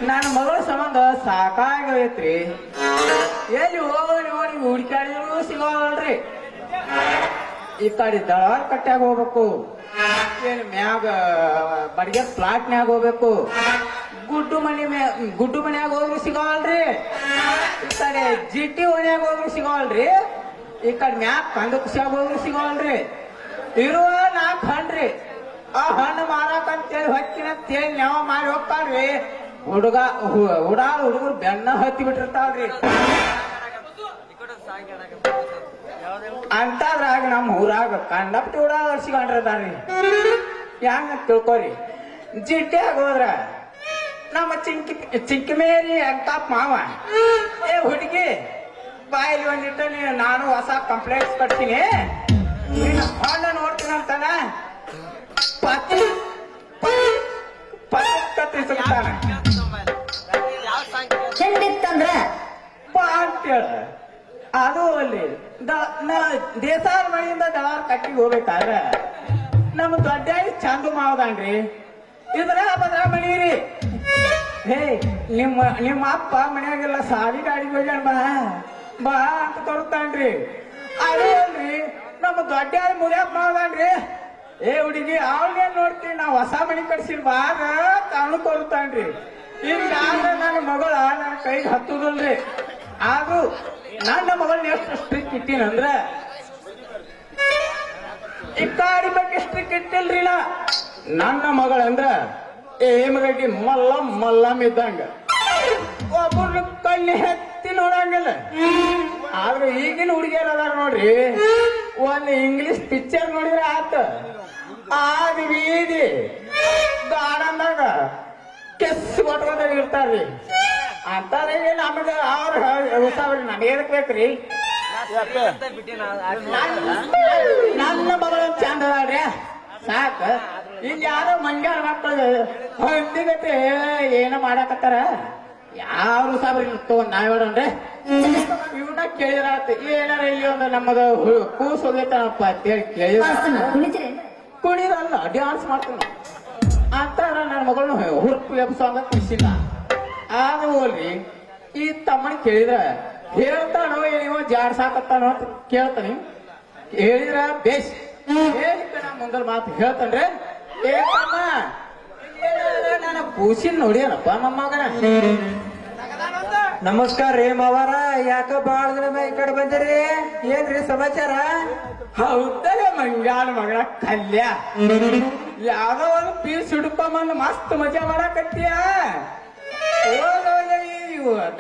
ನನ್ನ ಮಗಳ ಸಂಬಂಧ ಸಾಕಾಗೈತ್ರಿ. ಎಲ್ಲಿ ಹೋಗಿ ಹುಡುಕಾಡಿದ್ರು ಸಿಗೋಲ್ರಿ. ಈ ಕಡೆ ದಳವಾರ ಕಟ್ಟ್ಯಾಗ ಹೋಗ್ಬೇಕು, ಏನ್ ಮ್ಯಾಗ ಬಡಿಗೆ ಪ್ಲಾಟ್ನ್ಯಾಗ ಹೋಗ್ಬೇಕು, ಗುಡ್ಡು ಮನ್ಯಾಗ ಹೋದ್ರು ಸಿಗೋಲ್ರಿ. ಈ ಕಡೆ ಜಿಟ್ಟಿ ಓಣ್ಯಾಗ ಹೋದ್ರು ಸಿಗೋಲ್ರಿ. ಈ ಕಡೆ ಮ್ಯಾಗ ಕಂದ ಕುಸಿಯಾಗ ಹೋದ್ರು ಸಿಗೋಲ್ರಿ. ಇರುವ 4 ಹಣ್ಣ್ರಿ. ಆ ಹಣ್ಣು ಮಾರಾಕಂತೇಳಿ ಹೊಕ್ಕಿನಂತೇಳಿ ನಾವು ಮಾಡಿ ಹೋಗ್ತಾಳ್ರಿ. ಹುಡುಗರು ಬೆನ್ನ ಹತ್ತಿ ಬಿಟ್ಟಿರ್ತಾವ್ರಿ. ಅಂತದ್ರಾಗ ನಮ್ಮ ಊರಾಗ ಕಂಡಪಟ್ಟಿ ಸಿಗೊಂಡಿರ್ತಾರ್ರಿ. ಹೆಂಗ ತಿಳ್ಕೊರಿ, ಜಿಟ್ಟಿಯಾಗ ಹೋದ್ರ ನಮ್ಮ ಚಿಂಕಿ ಮೇರಿ ಅಂತ ಮಾವ, ಏ ಹುಡುಗಿ ಬಾಯಲ್ಲಿ ಒಂದಿಟ್ಟು ನಾನು ಹೊಸ ಕಂಪ್ಲೇಂಟ್ಸ್ ಕಟ್ತೀನಿ, ನೀನು ಹಣ್ಣು ನೋಡ್ತೀನಿ ಅಂತಾನ ಕತ್ತಿಸ್ತಾನ. ಹೆಂಗಿತ್ತಂದ್ರ ಅಂತೇಳ ಅದು ಅಲ್ಲಿ ದೇಸಾರ ಮನೆಯಿಂದ ದಳಾರ ಕಟ್ಟಿಗೆ ಹೋಗ್ಬೇಕಾದ್ರ ನಮ್ಮ ದೊಡ್ಡ ಚಂದ ಮಾವದನ್ರಿ. ಇದ್ರ ಬದ್ರ ಮನೀರಿ. ಹೇ ನಿಮ್ಮ ಅಪ್ಪ ಮನ್ಯಾಗೆಲ್ಲ ಸಾರಿ ಗಾಡಿ ಹೋಗ್ಯಾನ ಬಾ ಅಂತ ತೋರ್ತಾನ್ರಿ. ಅದು ಅಲ್ರಿ ನಮ್ಮ ದೊಡ್ಡ ಮುರಿಯಪ್ಪ ಮಾವದನ್ರಿ. ಏ ಹುಡುಗಿ ಅವಳೇನ್ ನೋಡ್ತೀವಿ, ನಾವ್ ಹೊಸ ಮನಿ ಕಟ್ಸಿಲ್ ಬಾರ ತಾನು ಕೊಡ್ತಾನ್ರಿ. ಈಗ ನನ್ನ ಮಗಳ ನನ್ನ ಕೈಗೆ ಹತ್ತುದಲ್ರಿ. ಆದ್ರೂ ನನ್ನ ಮಗಳನ್ನ ಎಷ್ಟು ಸ್ಟ್ರಿಕ್ ಇಟ್ಟೀನಂದ್ರ ಈ ಕಾಡಿ ಬಗ್ಗೆ ಸ್ಟ್ರಿಕ್ ಇಟ್ಟಿಲ್ರಿ. ನನ್ನ ಮಗಳಂದ್ರ ಏಮಗಡ್ಡಿ ಮಲ್ಲಮ್ ಇದ್ದಂಗ, ಒಬ್ಬರು ಕಣ್ಣಿ ಹೆತ್ತಿ ನೋಡಂಗಿಲ್ಲ. ಆದ್ರೆ ಈಗಿನ ಹುಡುಗಿಯರ್ ಅದಾರ ನೋಡ್ರಿ, ಒಂದ್ ಇಂಗ್ಲಿಷ್ ಪಿಕ್ಚರ್ ನೋಡಿದ್ರೆ ಆತ, ಆದ ಬೀದಿ ಗಾರ್ಡನ್ದಾಗ ಕೆಸ್ ಕೊಟ್ಕೊಂಡ ಇರ್ತಾರ್ರಿ. ಅಂತದ್ರಿಗೆ ನಮಗ ಅವ್ರ ಉತ್ಸಾವ್ರಿ ನಮಗೆ ಎದಕ್ ಬೇಕ್ರಿ. ನನ್ನ ಮಗಳ ಚಂದ ಅದಾಳ್ರಿ ಸಾಕ. ಇಲ್ಲಿ ಯಾರೋ ಮಂಡ್ಯಾಳ ಮಕ್ಕಳು ಹೊಂದಿಗತೆ ಏನ ಮಾಡಾಕತ್ತಾರ, ಯಾರು ಸಾಬ್ರಿ ತಗೊಂಡ್ ನಾವ್ ಹೇಳೋಣ್ರಿ. ಇವನ್ನ ಕೇಳಿದ್ರ ಏನಾರ ಇಲ್ಲಿ ಒಂದು ನಮ್ಮದ ಕೂಸ್ ಹೋಗೈತನಪ್ಪ ಅಂತೇಳಿ ಕೇಳಿದ್ರ ಕುಣಿದಲ್ಲ ಡ್ಯಾನ್ಸ್ ಮಾಡ್ತಾನ ಅಂತ ನನ್ನ ಮಗಳನ್ನ ಹುರುಪು ಎಬ್ಸಂಗ ಖುಷಿಲ್ಲ. ಆದ ಹೋಲ್ರಿ ಈ ತಮ್ಮನ ಕೇಳಿದ್ರ ಹೇಳ್ತಾನೋ ಏನೋ ಜಾಡ್ಸಾಕತ್ತಾನೋ ಅಂತ ಕೇಳ್ತಾನಿ. ಹೇಳಿದ್ರ ಬೇಸ್ ನಾ ಮುಂದಲ್ ಮಾತು ಹೇಳ್ತಾನ್ರಿ. ಏ ತಮ್ಮ ನನ್ನ ಕೂಸಿನ ನೋಡಿಯನಪ್ಪ ಮೊಮ್ಮಗನ. ನಮಸ್ಕಾರ ರೀ ಮಾವಾರ, ಯಾಕ ಬಾಳ ದಿನ ಈ ಕಡೆ ಬಂದಿರಿ? ಏನ್ರಿ ಸಮಾಚಾರ? ಹೌದಲ್ಲ ಮಂಗಾಳ ಮಗಳ ಕಲ್ಯ, ಯಾವ್ದೋ ಒಂದು ಪೀಸ್ ಹಿಡ್ಕೊಂಬಂದು ಮಸ್ತ್ ಮಜಾ ಮಾಡಾಕತ್ತೀಯ.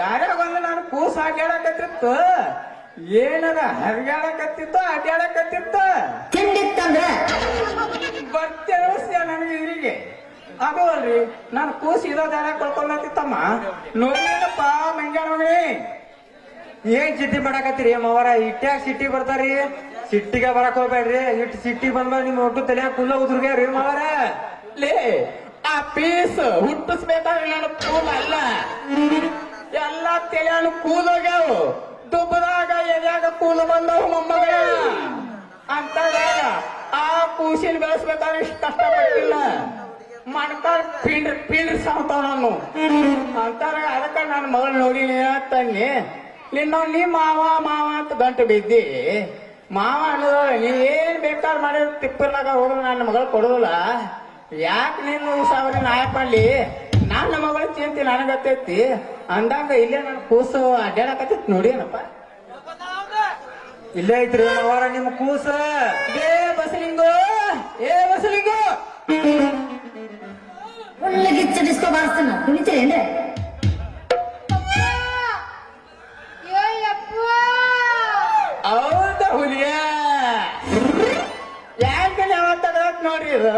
ದಾರ್ಯಾಗ ಒಂದು ನಾನು ಕೂಸ್ ಅಡ್ಯಾಡಕತ್ತಿತ್ತು, ಏನಾರ ಹರಿಗಾಡಕತ್ತಿತ್ತು ಅಡ್ಯಾಡಕತ್ತಿತ್ತು. ಬರ್ತೇನೆ ನನಗೆ ಇರಿಗೆ. ಅದು ಅಲ್ರಿ ನಾನು ಕೂಸ್ ಇರೋ ದಾರ ಕೊಳ್ಕೊಂಡತ್ತಿತ್ತಮ್ಮ. ನೋಡಿದಪ್ಪ ಮಂಗಾಳ ಮಗನೇ, ಏನ್ ಸಿಟ್ಟಿ ಮಾಡಾಕತ್ತೀರಿ ಮಾವಾರ? ಇಟ್ಟ್ಯಾಗ ಸಿಟ್ಟಿ ಬರ್ತಾರಿ, ಸಿಟ್ಟಿಗೆ ಬರಕ್ ಹೋಗ್ಬೇಡ್ರಿ. ಇಟ್ಟು ಸಿಟ್ಟಿ ಬಂದ್ಮೇಲೆ ನಿಮ್ ಒಟ್ಟು ತಲೆಯಾಗ ಕುಲ್ಲ ಉದ್ರಿಗೆ ಮಾವಾರ. ಲೇ ಆ ಪೀಸ್ ಹುಟ್ಟಿಸ್ಬೇಕಾದ್ರೆ ನನ್ನ ಕೂಲ್ ಅಲ್ಲ, ಎಲ್ಲಾ ತಲೆಯನ್ನು ಕೂಲೋಗ್ಯಾವ. ದುಬ್ಬದಾಗ ಎದ್ಯಾಗ ಕೂಲು ಬಂದವು ಮೊಮ್ಮಗಳ ಅಂತದಾಗ ಆ ಕೂಸಿನ ಬೆಳೆಸ್ಬೇಕಾದ್ರೆ ಇಷ್ಟು ಕಷ್ಟಪಟ್ಟಿಲ್ಲ. ಮಣ್ಕಾಲ್ ಪಿಂಡ್ರಿ ಸಾವ್ತಾವ ನಾನು ಅಂತಾರ. ಅದಕ್ಕ ನನ್ನ ಮಗಳು ನೋಡಿ ತಂಗಿ ನೀ ಮಾವ ಮಾವ ಅಂತ ಗಂಟು ಬಿದ್ದಿ ಮಾವ ಅನ್ನೋದು ನೀ ಏನ್ ಬೇಕಾದ್ ಮಾಡಿದ್ರು ತಿಪ್ಪಲಾಗ ಹೋದ್ರೆ ನನ್ನ ಮಗಳು ಕೊಡೋದಿಲ್ಲ ಯಾಕೆ ನೀನು ಸಾವಿರ ನಾಯಕ್ ಮಾಡ್ಲಿ ನನ್ನ ಮಗಳ ಚಿಂತೆ ನನಗತ್ತೈತಿ ಅಂದಂಗ ಇಲ್ಲೇ ನನ್ನ ಕೂಸು ಅಡ್ಡಾಡಕತ್ತೈತಿ ನೋಡಿ ಏನಪ್ಪ ಇಲ್ಲೇ ಐತ್ರಿ ಮಾವಾರ ನಿಮ್ ಕೂಸ ಏ ಬಸಲಿಂಗು ಒಳ್ಳೆ ಗಿಚ್ಚ ಡಿಸ್ಕೋ ಬಾರಿಸ್ತಾನ ಕುಣಿತೀರೇನ್ರಿ ಹೌದ ಹುಲಿಯ ಯಾಕೆ ಯಾವತ್ತಾಗ ನೋಡ್ರಿ ಇದು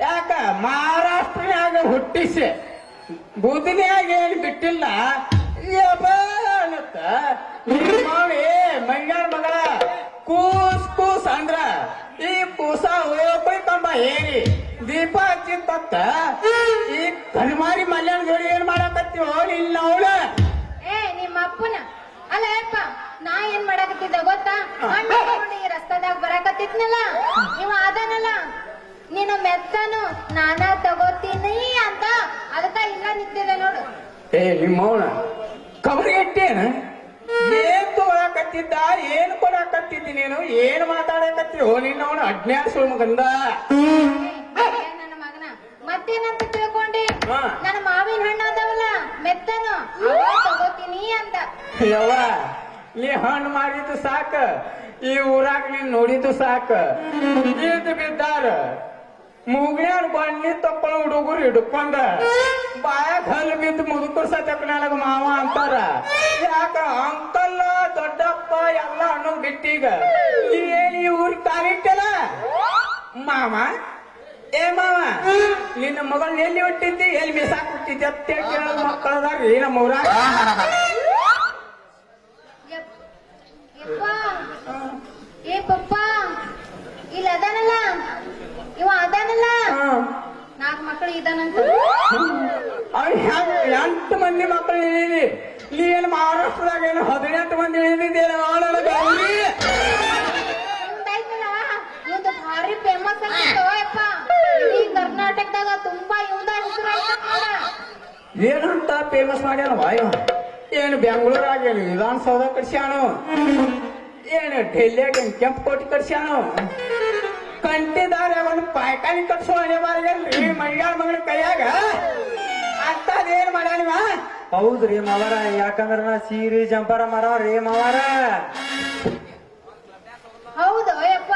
ಯಾಕ ಮಹಾರಾಷ್ಟ್ರನ್ಯಾಗ ಹುಟ್ಟಿಸಿ ಬುದ್ಧಿನ್ಯಾಗ ಏನು ಬಿಟ್ಟಿಲ್ಲ ಯಪ್ಪ ಅನ್ನತ್ತ ಮಾವಿ ಮಂಗ್ಯಾರ ಮಗಳ ಕೂಸ್ ಕೂಸ್ ಅಂದ್ರ ಈ ಕೂಸ ಹೋಗ್ಬೇಕಂಬ ಹೇಳಿ ದೀಪ ಹಚ್ಚಿತ್ತ ಈ ಕಲ್ಮಾರಿ ಮಲ್ಯಾಣ ಜೋಡಿ ಏನ್ ಮಾಡಕತ್ತೀವೋ ಇಲ್ಲ ಅವಳ ಏ ನಿಮ್ಮ ಅಪ್ಪನ ಅಲ್ಲ ಯಪ್ಪ ನಾ ಏನ್ ಮಾಡಕತ್ತಿದ್ದ ಗೊತ್ತಾ ಈ ರಸ್ತಾದಾಗ ಬರಾಕತ್ತಿದ್ನಲ್ಲ ಇವ ಅದನಲ್ಲ ನೀನು ಮೆತ್ತನು ನಾನ ತಗೋತೀನಿ ಅಂತ ಅದಕ್ಕ ಇಲ್ಲ ನಿಂತಿದೆ ನೋಡು ಏ ನಿಮ್ಮವನ ಕಬರಿಗೆಟ್ಟೇನ ಏನ್ ತಗೊಳಕತ್ತಿದ್ದ ಏನ್ ಕೊಡಕತ್ತಿದ್ದಿ ನೀನು ಏನ್ ಮಾತಾಡಕತ್ತಿ ಓ ನಿನ್ನವನ ಅಜ್ಞಾನ ಸುಳ್ಮಗಂದ ಏ, ನನ್ನ ಮಗನ ಮತ್ತೇನಂತ ತಿಳ್ಕೊಂಡಿ ಹಾ. ನನ್ನ ಮಾವಿನ ಹಣ್ಣು ಅದಾವಲ್ಲ ಮೆತ್ತನು ಅವ ತಗೋತೀನಿ ಅಂತ ಯವ್ವ ನೀ ಹಣ್ಣು ಮಾಡಿದ್ದು ಸಾಕ ಈ ಊರಾಗ ನೀನ್ ನೋಡಿದ್ದು ಸಾಕ ಇದ್ ಬಿದ್ದಾರ ಮುಗ್ಯಾನ ಬಣ್ಣಿ ತಪ್ಪಳ ಹುಡುಗರು ಹಿಡ್ಕೊಂಡ ಬಾಯಾಗ ಹಲ್ಲು ಬಿದ್ದು ಮುದುಕರು ಸತ್ಯಕ ನನಗ ಮಾವ ಅಂತಾರ ಯಾಕ ಅಂಕಲ್ ದೊಡ್ಡಪ್ಪ ಎಲ್ಲ ಅನ್ನೋದ್ ಬಿಟ್ಟೀಗ ಏನ್ ಈ ಊರಿಗೆ ಕಾಲಿಟ್ಟಲ್ಲ ಮಾಮ ಏ ಮಾವ ನಿನ್ನ ಮಗಳನ್ನ ಎಲ್ಲಿ ಹುಟ್ಟಿದ್ದಿ ಎಲ್ಲಿ ಮಿಸಾಕ್ ಹುಟ್ಟಿದ್ದಿ ಅಂತ ಕೇಳೋ ಮಕ್ಕಳದಾರ್ರಿ ನಮ್ಮ ಊರಾಗ ಯಪ್- ಯಪ್ಪ ಏ ಪಪ್ಪ ಇಲ್ಲ ಅದಾನಲ್ಲ ಇವ ಅದಾನಲ್ಲ ನಾಲ್ಕು ಮಕ್ಕಳು ಇದಾನಂತ ಅವ್ನು ಎಂಟು ಮಂದಿ ಮಕ್ಕಳು ಹೇಳಿದಿ ನೀ ಏನು ಮಹಾರಾಷ್ಟ್ರದಾಗ ಏನು 18 ಮಂದಿ ಹೇಳಿದ್ದೇನೆ ಗೌರಿ ಇವ್ನ್ದೈತಲ್ಲ, ಇವ್ನ್ದು ಭಾರಿ ಫೇಮಸ್ ಆಗಿತ್ತು ಯಪ್ಪ ಇಡೀ ಕರ್ನಾಟಕದಾಗ ತುಂಬಾ ಇವ್ದ ಹೆಸರು ನೋಡ ಏನಂತ ಫೇಮಸ್ ಮಾಡ್ಯಾನ ವಾಯು ಏನು ಬೆಂಗಳೂರಾಗ ಏನು ವಿಧಾನಸೌಧ ಕಟ್ಸ್ಯಾನು ಏನು ಡೆಲ್ಲಿಯಾಗ ಏನು ಕೆಂಪು ಕೋಟೆ ಕಟ್ಸ್ಯಾನು ಕಂಟಿದಾರೆ ಒಂದು ಪಾಯ್ಕಾನಿ ಕಟ್ಸೋ ಹಣೆ ಬಾರಿಗಲ್ರಿ ಮಂಗ್ಯಾಳ ಮಗನ ಕೈಯಾಗ ಅಂತದೇನ್ ಮಾಡ್ಯಾನಿವ ಹೌದ್ರಿ ಮಾವಾರ ಯಾಕಂದ್ರ ನಾ ಸೀರೆ ಜಂಪಾರ ಮಾರವ್ರಿ ಮಾವಾರ ಹೌದು ಯಪ್ಪ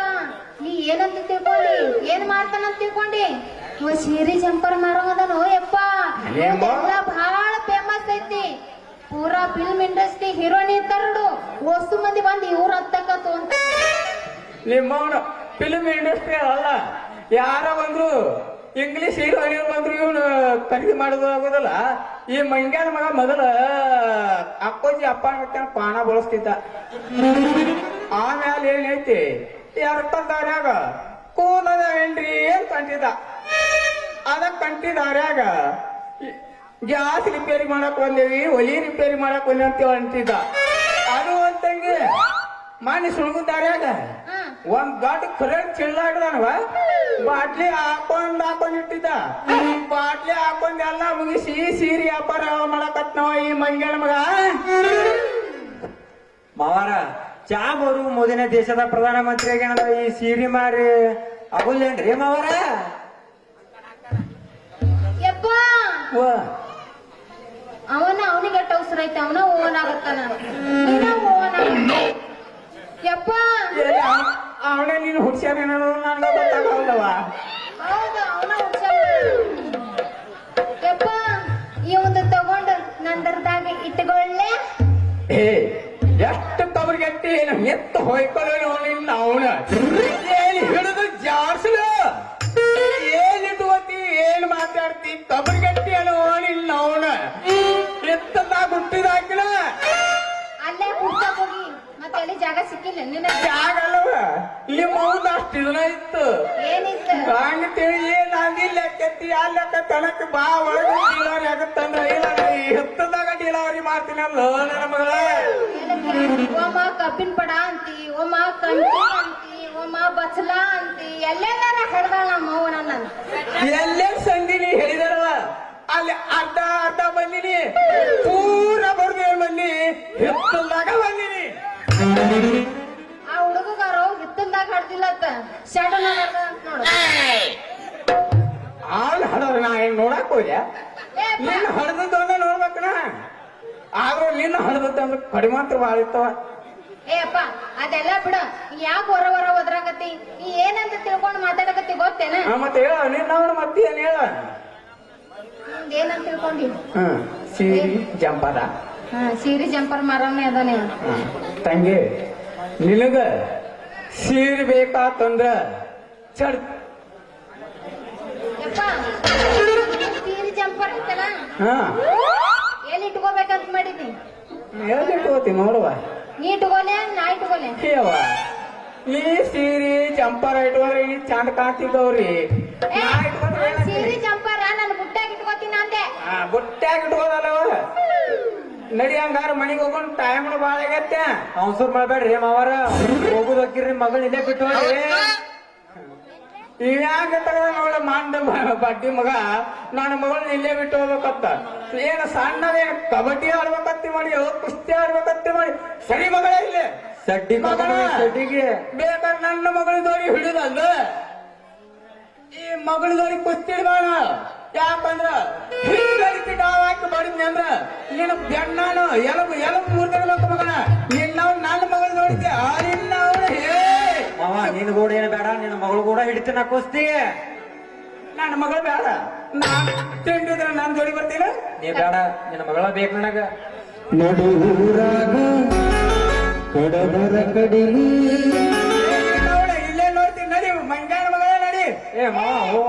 ನೀ ಏನಂತ ತಿಳ್ಕೊಂಡಿ ಏನ್ ಮಾಡ್ತಾನಂತ ತಿಳ್ಕೊಂಡಿ ಇವ ಸೀರೆ ಜಂಪರ್ ಮಾರೋದನು ಯಪ್ಪ ಅದೇಮ್ಮ? ಎಲ್ಲ ಬಹಳ ಫೇಮಸ್ ಐತಿ ಪೂರಾ ಫಿಲ್ಮ್ ಇಂಡಸ್ಟ್ರಿ ಹೀರೋಯಿನ್ ಇರ್ತಾರಡು ವಸ್ತು ಮಂದಿ ಬಂದು ಇವ್ರ ಹತ್ತಕತ್ತು ಅಂತ ನಿಮ್ಮವನು ಫಿಲ್ಮ್ ಇಂಡಸ್ಟ್ರಿ ಅಲ್ಲ ಯಾರ ಬಂದ್ರು ಇಂಗ್ಲಿಷ್ ಹೀರೋಯಿನ್ ಬಂದ್ರು ಇವನು ಖರೀದಿ ಮಾಡೋದು ಆಗೋದಲ್ಲ ಈ ಮಂಗ್ಯಾನ ಮಗ ಮೊದಲ ಅಕ್ಕೋಜಿ ಅಪ್ಪ ಪಾನ ಬಳಸ್ತಿದ್ದ ಆಮ್ಯಾಲ ಏನೈತಿ ಎರ್ಕೊಂಡವ್ರ್ಯಾಗ ಕೂದದ ಏನ್ರಿ ಅಂತ ಕಂಟಿದ್ದ ಅದ ಕಂಟಿದವ್ರ್ಯಾಗ ಗ್ಯಾಸ್ ರಿಪೇರಿ ಮಾಡಕ್ ಬಂದೇವಿ ಒಲಿ ರಿಪೇರಿ ಮಾಡಕ್ ಬಂದೇವಿ ಅಂತ ಅಂತಿದ್ದ ಅದು ಅಂತಂಗೆ ಮಾನಿ ಸುಳ್ಗುದಾರ್ಯಾಗ ಹಾ ಒಂದ್ ದೊಡ್ಡ ಕರೆಂಟ್ ಚಿಲ್ಲಾಡ್ದನವ ಬಾಟ್ಲಿ ಹಾಕೊಂಡಿಟ್ಟಿದ್ದ ಬಾಟ್ಲಿ ಹಾಕೊಂಡ್ ಎಲ್ಲ ಮುಗಿಸಿ ಸೀರೆ ವ್ಯಾಪಾರ ಮಾಡಕತ್ನವ ಈ ಮಂಗ್ಯಾನ ಮಗ ಮಾವಾರ ಚಾ ಬರು ಮೋದಿನ ದೇಶದ ಪ್ರಧಾನ ಮಂತ್ರಿ ಆಗ್ಯಾನ ಈ ಸೀರೆ ಮಾರಿ ಆಗುಲ್ಲೇನ್ರಿ ಮಾವಾರ ಯಪ್ಪ ವಾ, ಅವನಿಗೆ ಟೌಸರ್ ಐತೆ ಅವನ ಓನ್ ಆಗತ್ತಾನ ನೀನ ಓನ್ ಯಪ್ಪ ಅವನೇ ನೀನು ಹುಡ್ಸ್ಯಾನೇನೋ ನನಗೆ ಗೊತ್ತಾಗಲ್ಲವ ಹೌದು ಅವನ ಯಪ್ಪ ಇವಂದು ತಗೊಂಡು ನಂದರದಾಗ ಇಟ್ಟುಕೊಳ್ಳೆ ಏ ಎಷ್ಟು ಕಬರ್ಗಟ್ಟಿ ಏನು ಎತ್ತು ಹೊಯ್ಕೊಳ್ಳೋ ನಿನ್ನ ಅವನ ಏನ್ ಹಿಡಿದು ಜಾರ್ಸಲು ಏನಿಟ್ಕೋತಿ ಏನ್ ಮಾತಾಡ್ತಿ ಕಬರ್ಗಟ್ಟಿ ಅನ್ನೋ ನಿನ್ನ ಅವನ ಎತ್ತದಾಗ ಹುಟ್ಟಿದಾಕಿನ ಅಲ್ಲೇ ಕುಡ್ಸಕ್ ಹೋಗಿ ಮತ್ತೆ ಎಲ್ಲಿ ಜಾಗ ಸಿಕ್ಕಿಲ್ಲ ನಿನ್ನ ಜಾಗಲ್ಲವ ನಿಮ್ಮ ಅವ್ನ ಅಷ್ಟು ಇದನ್ನ ಇತ್ತು ಏನಿತ್ತು ಹಂಗ ತಿಳಿ ನಾನಿಲ್ಲ ಕೆತ್ತಿ ಅಲ್ಲಕ್ಕ ತನಕ ಬಾ ಒಳಗೆ ಡಿಲವರಿ ಆಗತ್ತಂದ್ರ ಇಲ್ಲ ಎತ್ತದಾಗ ಡಿಲವರಿ ಮಾಡ್ತೀನಲ್ಲ ನನ್ನ ಮಗಳ ಓಮ ಕಬ್ಬಿನ ಪಡ ಅಂತಿ ಓಮ ಕಂಟಿ ಅಂತಿ ಓಮ ಬಚ್ಚಲ ಅಂತಿ ಎಲ್ಲೆಲ್ಲ ಹಿಡ್ದಾಳ ನಮ್ಮ ಅವ್ವ ನನ್ನ ಎಲ್ಲೇ ಸಂದಿನಿ ಹೇಳಿದಾರವ ಅಲ್ಲಿ ಅರ್ಧ ಅರ್ಧ ಬಂದಿನಿ ಪೂರ ಬರ್ದು ಮಂದಿ ನೋಡಾಕ ಬಂದೀನಿ. ಆ ಹುಡುಗಗಾರ ಹಿತ್ತಲ್ದಾಗ ಹಾಡ್ತಿಲ್ಲತ್ತ ಶಡನ ಅಂತ ನೋಡು ಆಳ್ ಹಡೋರು ನಾ ಹೆಂಗ್ ನೋಡಕ್ ಹೋದೆ ಏ ಅಪ್ಪ, ನಿನ್ನ ಹಡದದ್ದವನ್ನ ನೋಡ್ಬೇಕನ ಆದ್ರೂ ನಿನ್ನ ಹಡದದ್ದು ಅಂದ್ರೆ ಕಡಿಮೆ ಮಾತ್ರ ಭಾಳ ಇರ್ತವ. ಏ ಅಪ್ಪ ಅದೆಲ್ಲ ಬಿಡು ಯಾಕೆ ಹೊರ ಹೊರ ಒದ್ರಾಕತ್ತಿ ನೀ ಏನಂತ ತಿಳ್ಕೊಂಡು ಮಾತಾಡಕತ್ತಿ ಗೊತ್ತೇನ ಮತ್ತೆ ಹೇಳ ನಿನ್ನ ಮತ್ತೇನ್ ಹೇಳ. ಏನಂತ ತಿಳ್ಕೊಂಡಿ ಸೀರಿ ಜಂಪದ ಸೀರೆ ಜಂಪರ್ ಮಾರವನೇ ಅದಾನೆ ತಂಗಿ ನಿನಗ ಸೀರೆ ಬೇಕಾತಂದ್ರ ಚಡ್ ಯಪ್ಪ ಸೀರೆ ಜಂಪರ್ ಐತಲ್ಲ ಹಾ ಎಲ್ಲಿ ಇಟ್ಕೋಬೇಕಂತ ಮಾಡಿದ್ನಿ ಹೇಳ್ಬಿಟ್ಟು ನೋಡುವ. ನೀ ಇಟ್ಕೋಲೆ ನಾ ಇಟ್ಕೋಲೆ ಹೇವ ನೀ ಸೀರೆ ಜಂಪರ್ ಇಟ್ಕೊಂಡ್ರೆ ಈ ಚಂದ ಕಾಣ್ತಿದ್ದವ್ರಿ. ಏ, ಸೀರೆ ಜಂಪರ ನಾನು ಬುಟ್ಟಾಗಿ ಇಟ್ಕೋತೀನಿ ಅಂದೆ ಬುಟ್ಟ್ಯಾಗ ಇಟ್ಕೋದಲ್ಲವ. ನಡಿ ಹಂಗಾರ ಮನಿಗೆ ಹೋಗೊಂಡು ಟೈಮ್ ಭಾಳ ಆಗತ್ತೆ. ಅವಸರ್ ಮಾಡ್ಬೇಡ್ರಿ ಮಾವಾರ ಹೋಗುದ್ ಹೋಗಿರ್ರಿ ಮಗಳ್ ಇಲ್ಲೇ ಬಿಟ್ಟು ಹೋಗ್ರಿ ಇವ್ಯಾಗ ತಗದ ನೋಡ ಮಂಡ ಬಡ್ಡಿ ಮಗ ನನ್ನ ಮಗಳನ್ನ ಇಲ್ಲೇ ಬಿಟ್ಟು ಹೋಗ್ಬೇಕತ್ತ. ಏನ ಸಣ್ಣದೇ ಕಬಡ್ಡಿ ಆಡ್ಬೇಕತ್ತಿ ಮಾಡಿ ಕುಸ್ತಿ ಆಡ್ಬೇಕತ್ತಿ ಮಾಡಿ ಸರಿ ಮಗಳೇ ಇಲ್ಲೇ ಸಡ್ಡಿ ಮಗನ ಸಡ್ಡಿಗೆ ಬೇಕಾದ್ರೆ ನನ್ನ ಮಗಳಿದೋರಿ ಹಿಡಿದಲ್ಲ ಈ ಮಗಳಿದೋರಿ ಕುಸ್ತಿ ಇಡ್ಬೇಡ. ಯಾಕಂದ್ರ ಹಿಂಗಡಿಕೆ ಡಾವ್ ಹಾಕಿ ಬಡಿದ್ನಿ ಅಂದ್ರ ನೀನು ಬೆಣ್ಣಾನು ಎಲಬು ಮುರ್ದಿರ್ಬೇಕು ಮಗನ. ನಿನ್ನ ನನ್ನ ಮಗಳು ನೋಡಿದ್ದೆ ನಿನ್ನ ಮಾವ ನಿನ್ ಕೂಡ ಏನ್ ಬೇಡ ನಿನ್ನ ಮಗಳು ಕೂಡ ಹಿಡಿತೀನ ಕುಸ್ತಿ ನನ್ನ ಮಗಳು ಬೇಡ. ನಾನ್ ತಿಂಡಿದ್ರೆ ನಾನ್ ಜೋಡಿ ಬರ್ತೀನಿ. ನೀ ಬೇಡ ನಿನ್ನ ಮಗಳ ಬೇಕು ನನಗ ನಡುರಾಗ ಕಡಬರ ಕಡಿಲಿ ಇಲ್ಲೇ ನೋಡ್ತೀನಿ ನಡಿ ಮಂಗ್ಯಾನ ಮಗಳೇ ನಡಿ. ಏ ಮಾವ ಹೋ